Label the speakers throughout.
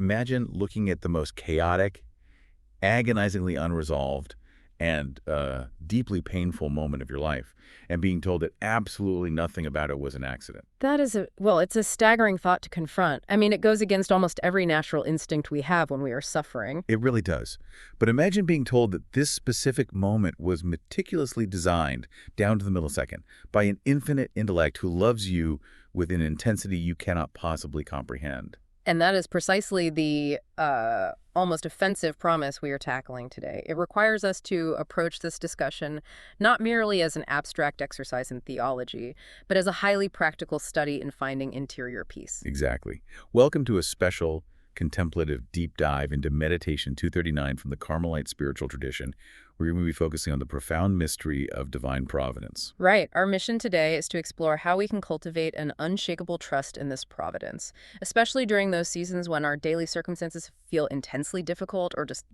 Speaker 1: Imagine looking at the most chaotic, agonizingly unresolved, and deeply painful moment of your life and being told that absolutely nothing about it was an accident.
Speaker 2: That is well, it's a staggering thought to confront. I mean, it goes against almost every natural instinct we have when we are suffering.
Speaker 1: It really does. But imagine being told that this specific moment was meticulously designed down to the millisecond by an infinite intellect who loves you with an intensity you cannot possibly comprehend.
Speaker 2: And that is precisely the almost offensive promise we are tackling today. It requires us to approach this discussion not merely as an abstract exercise in theology, but as a highly practical study in finding interior peace.
Speaker 1: Exactly. Welcome to a special contemplative deep dive into Meditation 239 from the Carmelite spiritual tradition. We're going to be focusing on the profound mystery of divine providence.
Speaker 2: Right. Our mission today is to explore how we can cultivate an unshakable trust in this providence, especially during those seasons when our daily circumstances feel intensely difficult or just,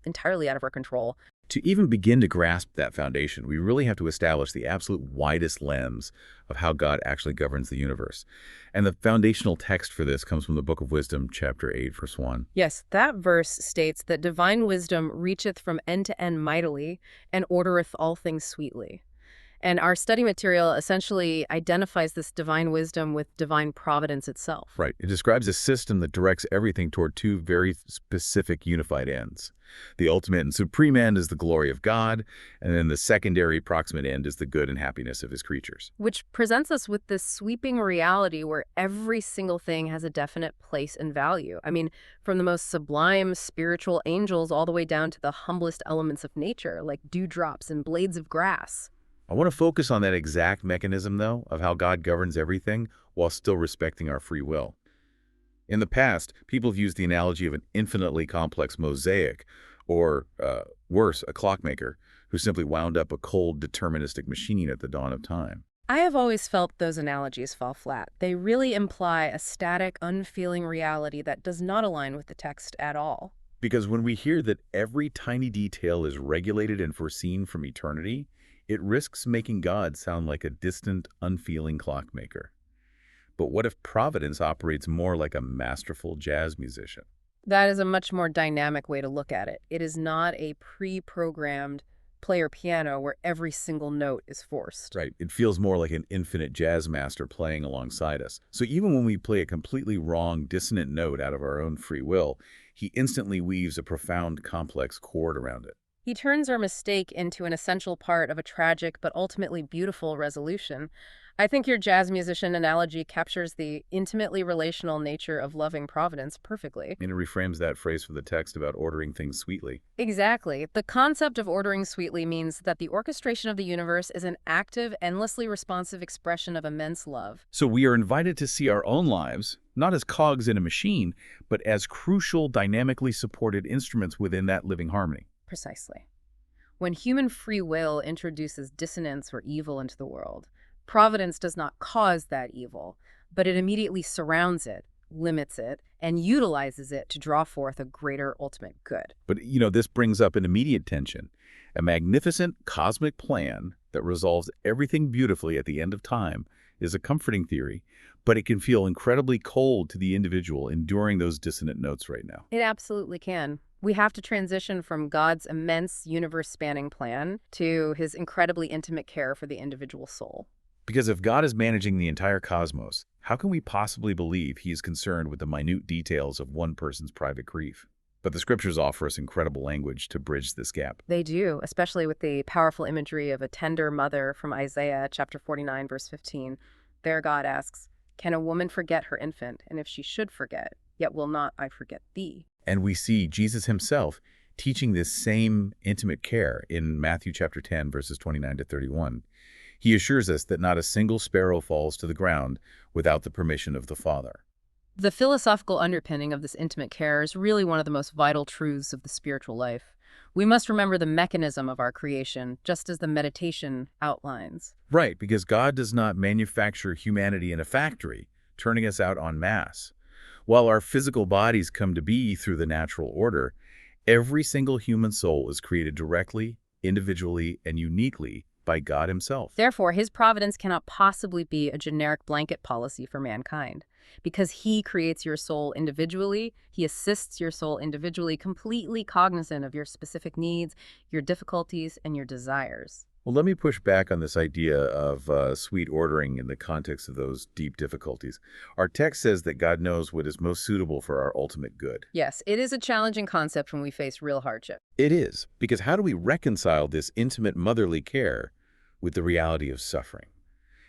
Speaker 2: entirely out of our control.
Speaker 1: To even begin to grasp that foundation, we really have to establish the absolute widest lens of how God actually governs the universe. And the foundational text for this comes from the Book of Wisdom, chapter 8, verse 1.
Speaker 2: Yes, that verse states that divine wisdom reacheth from end to end mightily and ordereth all things sweetly. And our study material essentially identifies this divine wisdom with divine providence itself.
Speaker 1: Right. It describes a system that directs everything toward two very specific unified ends. The ultimate and supreme end is the glory of God, and then the secondary proximate end is the good and happiness of his creatures.
Speaker 2: Which presents us with this sweeping reality where every single thing has a definite place and value. I mean, from the most sublime spiritual angels all the way down to the humblest elements of nature, like dewdrops and blades of grass.
Speaker 1: I want to focus on that exact mechanism, though, of how God governs everything while still respecting our free will. In the past, people have used the analogy of an infinitely complex mosaic, or worse, a clockmaker, who simply wound up a cold, deterministic machine at the dawn of time.
Speaker 2: I have always felt those analogies fall flat. They really imply a static, unfeeling reality that does not align with the text at all.
Speaker 1: Because when we hear that every tiny detail is regulated and foreseen from eternity, it risks making God sound like a distant, unfeeling clockmaker. But what if Providence operates more like a masterful jazz musician?
Speaker 2: That is a much more dynamic way to look at it. It is not a pre-programmed player piano where every single note is forced.
Speaker 1: Right. It feels more like an infinite jazz master playing alongside us. So even when we play a completely wrong, dissonant note out of our own free will, he instantly weaves a profound, complex chord around it.
Speaker 2: He turns our mistake into an essential part of a tragic but ultimately beautiful resolution. I think your jazz musician analogy captures the intimately relational nature of loving providence perfectly.
Speaker 1: And it reframes that phrase for the text about ordering things sweetly.
Speaker 2: Exactly. The concept of ordering sweetly means that the orchestration of the universe is an active, endlessly responsive expression of immense love.
Speaker 1: So we are invited to see our own lives, not as cogs in a machine, but as crucial, dynamically supported instruments within that living harmony.
Speaker 2: Precisely. When human free will introduces dissonance or evil into the world, providence does not cause that evil, but it immediately surrounds it, limits it, and utilizes it to draw forth a greater ultimate good.
Speaker 1: But, this brings up an immediate tension. A magnificent cosmic plan that resolves everything beautifully at the end of time is a comforting theory, but it can feel incredibly cold to the individual enduring those dissonant notes right now.
Speaker 2: It absolutely can. We have to transition from God's immense universe-spanning plan to his incredibly intimate care for the individual soul.
Speaker 1: Because if God is managing the entire cosmos, how can we possibly believe he is concerned with the minute details of one person's private grief? But the scriptures offer us incredible language to bridge this gap.
Speaker 2: They do, especially with the powerful imagery of a tender mother from Isaiah chapter 49, verse 15. There God asks, "Can a woman forget her infant? And if she should forget, yet will not I forget thee?"
Speaker 1: And we see Jesus himself teaching this same intimate care in Matthew chapter 10, verses 29 to 31. He assures us that not a single sparrow falls to the ground without the permission of the Father.
Speaker 2: The philosophical underpinning of this intimate care is really one of the most vital truths of the spiritual life. We must remember the mechanism of our creation, just as the meditation outlines.
Speaker 1: Right, because God does not manufacture humanity in a factory, turning us out en masse. While our physical bodies come to be through the natural order, every single human soul is created directly, individually, and uniquely by God himself.
Speaker 2: Therefore, his providence cannot possibly be a generic blanket policy for mankind. Because he creates your soul individually, he assists your soul individually, completely cognizant of your specific needs, your difficulties, and your desires.
Speaker 1: Well, let me push back on this idea of sweet ordering in the context of those deep difficulties. Our text says that God knows what is most suitable for our ultimate good.
Speaker 2: Yes, it is a challenging concept when we face real hardship.
Speaker 1: It is, because how do we reconcile this intimate motherly care with the reality of suffering?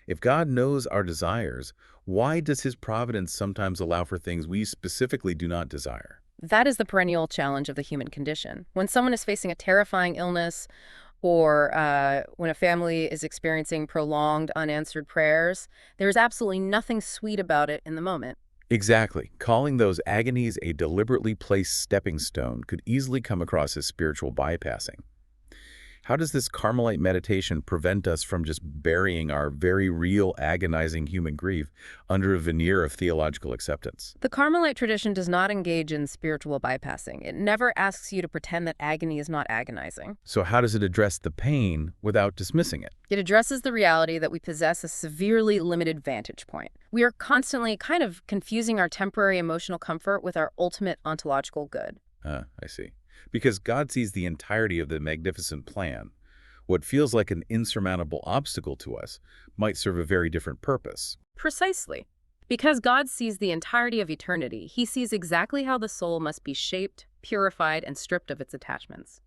Speaker 1: If God knows our desires, why does his providence sometimes allow for things we specifically do not desire?
Speaker 2: That is the perennial challenge of the human condition. When someone is facing a terrifying illness, or when a family is experiencing prolonged unanswered prayers, there's absolutely nothing sweet about it in the moment.
Speaker 1: Exactly. Calling those agonies a deliberately placed stepping stone could easily come across as spiritual bypassing. How does this Carmelite meditation prevent us from just burying our very real, agonizing human grief under a veneer of theological acceptance?
Speaker 2: The Carmelite tradition does not engage in spiritual bypassing. It never asks you to pretend that agony is not agonizing.
Speaker 1: So how does it address the pain without dismissing it?
Speaker 2: It addresses the reality that we possess a severely limited vantage point. We are constantly kind of confusing our temporary emotional comfort with our ultimate ontological good.
Speaker 1: I see. Because God sees the entirety of the magnificent plan. What feels like an insurmountable obstacle to us might serve a very different purpose.
Speaker 2: Precisely. Because God sees the entirety of eternity, he sees exactly how the soul must be shaped, purified, and stripped of its attachments.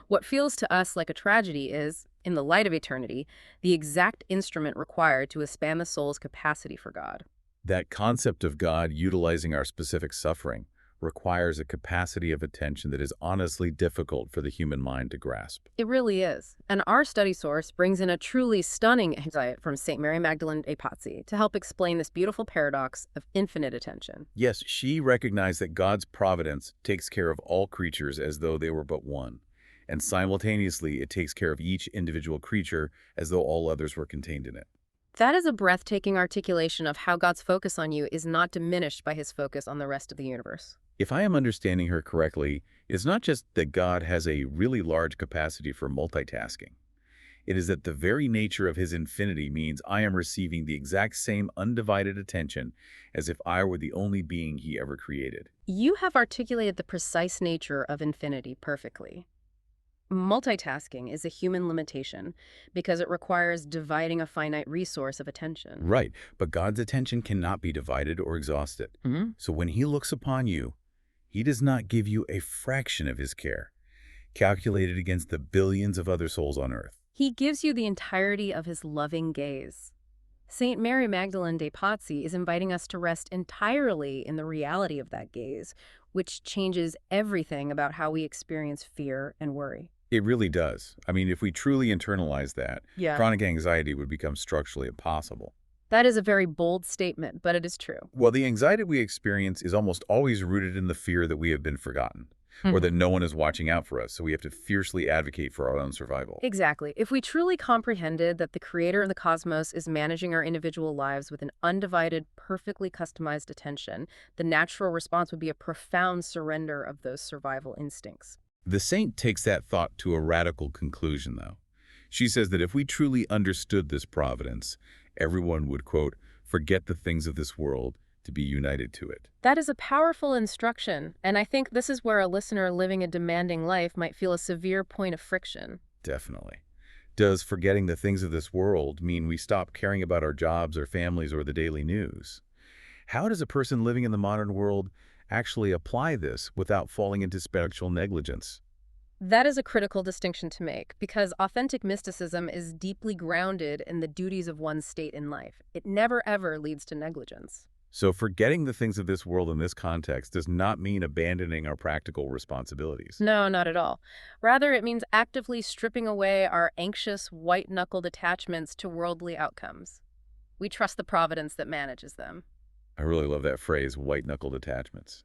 Speaker 2: What feels to us like a tragedy is, in the light of eternity, the exact instrument required to expand the soul's capacity for God.
Speaker 1: That concept of God utilizing our specific suffering requires a capacity of attention that is honestly difficult for the human mind to grasp.
Speaker 2: It really is. And our study source brings in a truly stunning insight from Saint Mary Magdalen de Pazzi to help explain this beautiful paradox of infinite attention.
Speaker 1: Yes, she recognized that God's providence takes care of all creatures as though they were but one, and simultaneously it takes care of each individual creature as though all others were contained in it.
Speaker 2: That is a breathtaking articulation of how God's focus on you is not diminished by his focus on the rest of the universe.
Speaker 1: If I am understanding her correctly, it's not just that God has a really large capacity for multitasking. It is that the very nature of his infinity means I am receiving the exact same undivided attention as if I were the only being he ever created.
Speaker 2: You have articulated the precise nature of infinity perfectly. Multitasking is a human limitation because it requires dividing a finite resource of attention.
Speaker 1: Right, but God's attention cannot be divided or exhausted. So when he looks upon you, he does not give you a fraction of his care, calculated against the billions of other souls on earth.
Speaker 2: He gives you the entirety of his loving gaze. Saint Mary Magdalen de Pazzi is inviting us to rest entirely in the reality of that gaze, which changes everything about how we experience fear and worry.
Speaker 1: It really does. I mean, if we truly internalize that, chronic anxiety would become structurally impossible.
Speaker 2: That is a very bold statement, but it is true.
Speaker 1: Well, the anxiety we experience is almost always rooted in the fear that we have been forgotten, or that no one is watching out for us, so we have to fiercely advocate for our own survival.
Speaker 2: Exactly. If we truly comprehended that the creator of the cosmos is managing our individual lives with an undivided, perfectly customized attention, the natural response would be a profound surrender of those survival instincts.
Speaker 1: The saint takes that thought to a radical conclusion, though. She says that if we truly understood this providence, everyone would, quote, forget the things of this world to be united to it.
Speaker 2: That is a powerful instruction, and I think this is where a listener living a demanding life might feel a severe point of friction.
Speaker 1: Definitely. Does forgetting the things of this world mean we stop caring about our jobs or families or the daily news? How does a person living in the modern world actually apply this without falling into spiritual negligence?
Speaker 2: That is a critical distinction to make, because authentic mysticism is deeply grounded in the duties of one's state in life. It never, ever leads to negligence.
Speaker 1: So forgetting the things of this world in this context does not mean abandoning our practical responsibilities.
Speaker 2: No, not at all. Rather, it means actively stripping away our anxious, white-knuckled attachments to worldly outcomes. We trust the providence that manages them.
Speaker 1: I really love that phrase, white-knuckled attachments.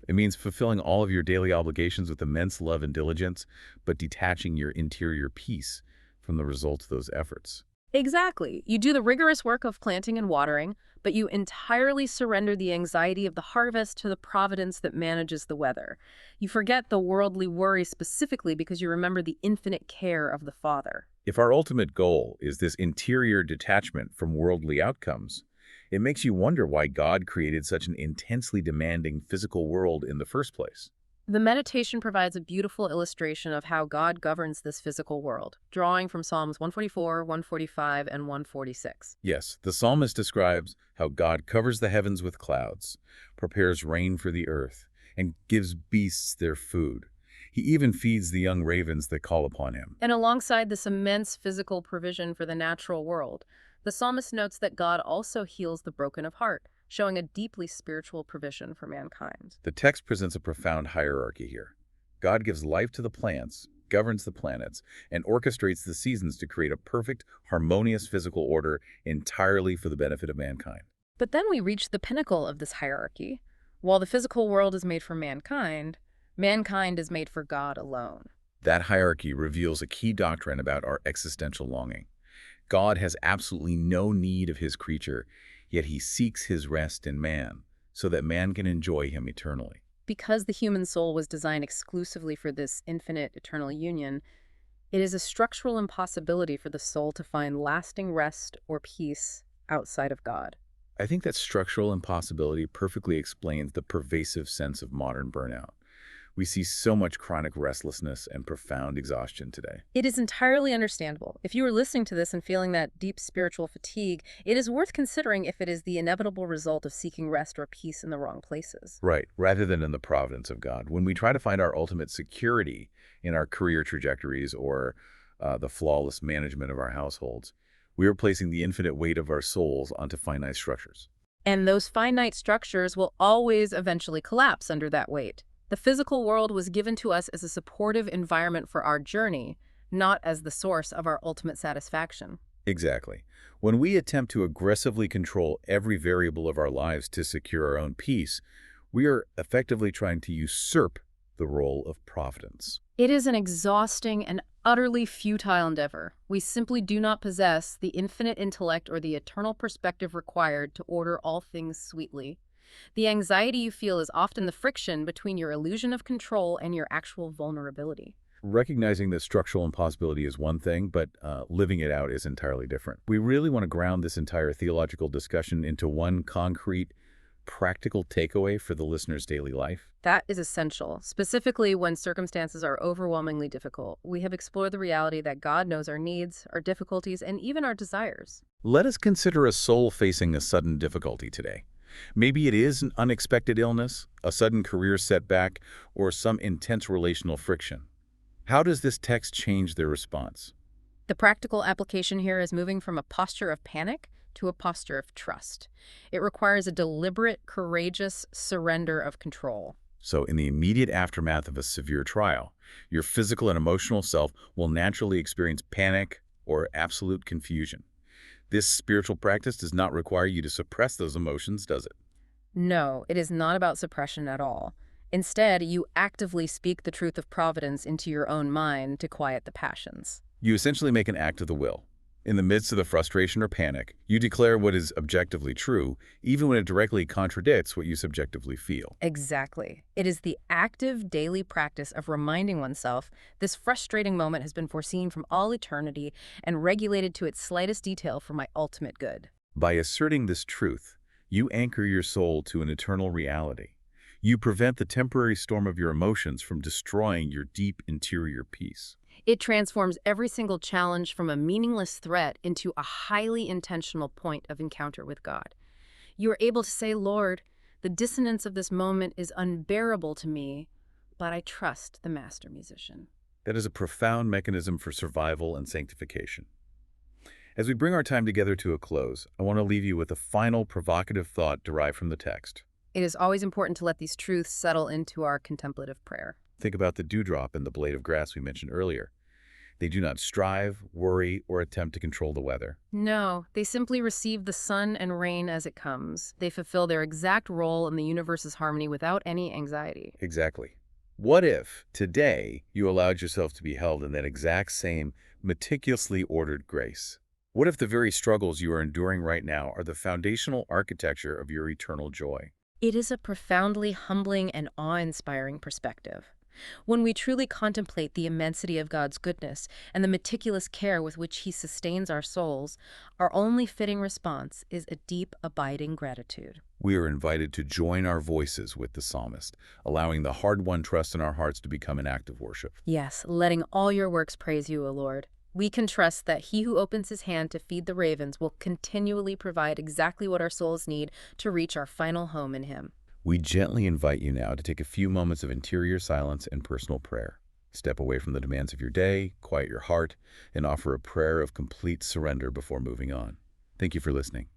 Speaker 1: It means fulfilling all of your daily obligations with immense love and diligence, but detaching your interior peace from the results of those efforts.
Speaker 2: Exactly. You do the rigorous work of planting and watering, but you entirely surrender the anxiety of the harvest to the providence that manages the weather. You forget the worldly worry specifically because you remember the infinite care of the Father.
Speaker 1: If our ultimate goal is this interior detachment from worldly outcomes, it makes you wonder why God created such an intensely demanding physical world in the first place.
Speaker 2: The meditation provides a beautiful illustration of how God governs this physical world, drawing from Psalms 144, 145, and 146.
Speaker 1: Yes, the psalmist describes how God covers the heavens with clouds, prepares rain for the earth, and gives beasts their food. He even feeds the young ravens that call upon him.
Speaker 2: And alongside this immense physical provision for the natural world, the psalmist notes that God also heals the broken of heart, showing a deeply spiritual provision for mankind.
Speaker 1: The text presents a profound hierarchy here. God gives life to the plants, governs the planets, and orchestrates the seasons to create a perfect, harmonious physical order entirely for the benefit of mankind.
Speaker 2: But then we reach the pinnacle of this hierarchy. While the physical world is made for mankind, mankind is made for God alone.
Speaker 1: That hierarchy reveals a key doctrine about our existential longing. God has absolutely no need of his creature, yet he seeks his rest in man, so that man can enjoy him eternally.
Speaker 2: Because the human soul was designed exclusively for this infinite eternal union, it is a structural impossibility for the soul to find lasting rest or peace outside of God.
Speaker 1: I think that structural impossibility perfectly explains the pervasive sense of modern burnout. We see so much chronic restlessness and profound exhaustion today.
Speaker 2: It is entirely understandable. If you are listening to this and feeling that deep spiritual fatigue, it is worth considering if it is the inevitable result of seeking rest or peace in the wrong places.
Speaker 1: Right, rather than in the providence of God. When we try to find our ultimate security in our career trajectories or the flawless management of our households, we are placing the infinite weight of our souls onto finite structures.
Speaker 2: And those finite structures will always eventually collapse under that weight. The physical world was given to us as a supportive environment for our journey, not as the source of our ultimate satisfaction.
Speaker 1: Exactly. When we attempt to aggressively control every variable of our lives to secure our own peace, we are effectively trying to usurp the role of providence.
Speaker 2: It is an exhausting and utterly futile endeavor. We simply do not possess the infinite intellect or the eternal perspective required to order all things sweetly. The anxiety you feel is often the friction between your illusion of control and your actual vulnerability.
Speaker 1: Recognizing that structural impossibility is one thing, but living it out is entirely different. We really want to ground this entire theological discussion into one concrete, practical takeaway for the listener's daily life.
Speaker 2: That is essential, specifically when circumstances are overwhelmingly difficult. We have explored the reality that God knows our needs, our difficulties, and even our desires.
Speaker 1: Let us consider a soul facing a sudden difficulty today. Maybe it is an unexpected illness, a sudden career setback, or some intense relational friction. How does this text change their response?
Speaker 2: The practical application here is moving from a posture of panic to a posture of trust. It requires a deliberate, courageous surrender of control.
Speaker 1: So in the immediate aftermath of a severe trial, your physical and emotional self will naturally experience panic or absolute confusion. This spiritual practice does not require you to suppress those emotions, does it?
Speaker 2: No, it is not about suppression at all. Instead, you actively speak the truth of providence into your own mind to quiet the passions.
Speaker 1: You essentially make an act of the will. In the midst of the frustration or panic, you declare what is objectively true, even when it directly contradicts what you subjectively feel.
Speaker 2: Exactly. It is the active daily practice of reminding oneself this frustrating moment has been foreseen from all eternity and regulated to its slightest detail for my ultimate good.
Speaker 1: By asserting this truth, you anchor your soul to an eternal reality. You prevent the temporary storm of your emotions from destroying your deep interior peace.
Speaker 2: It transforms every single challenge from a meaningless threat into a highly intentional point of encounter with God. You are able to say, Lord, the dissonance of this moment is unbearable to me, but I trust the master musician.
Speaker 1: That is a profound mechanism for survival and sanctification. As we bring our time together to a close, I want to leave you with a final provocative thought derived from the text.
Speaker 2: It is always important to let these truths settle into our contemplative prayer.
Speaker 1: Think about the dewdrop and the blade of grass we mentioned earlier. They do not strive, worry, or attempt to control the weather.
Speaker 2: No, they simply receive the sun and rain as it comes. They fulfill their exact role in the universe's harmony without any anxiety.
Speaker 1: Exactly. What if, today, you allowed yourself to be held in that exact same meticulously ordered grace? What if the very struggles you are enduring right now are the foundational architecture of your eternal joy?
Speaker 2: It is a profoundly humbling and awe-inspiring perspective. When we truly contemplate the immensity of God's goodness and the meticulous care with which He sustains our souls, our only fitting response is a deep, abiding gratitude.
Speaker 1: We are invited to join our voices with the psalmist, allowing the hard-won trust in our hearts to become an act of worship.
Speaker 2: Yes, letting all your works praise you, O Lord. We can trust that He who opens His hand to feed the ravens will continually provide exactly what our souls need to reach our final home in Him.
Speaker 1: We gently invite you now to take a few moments of interior silence and personal prayer. Step away from the demands of your day, quiet your heart, and offer a prayer of complete surrender before moving on. Thank you for listening.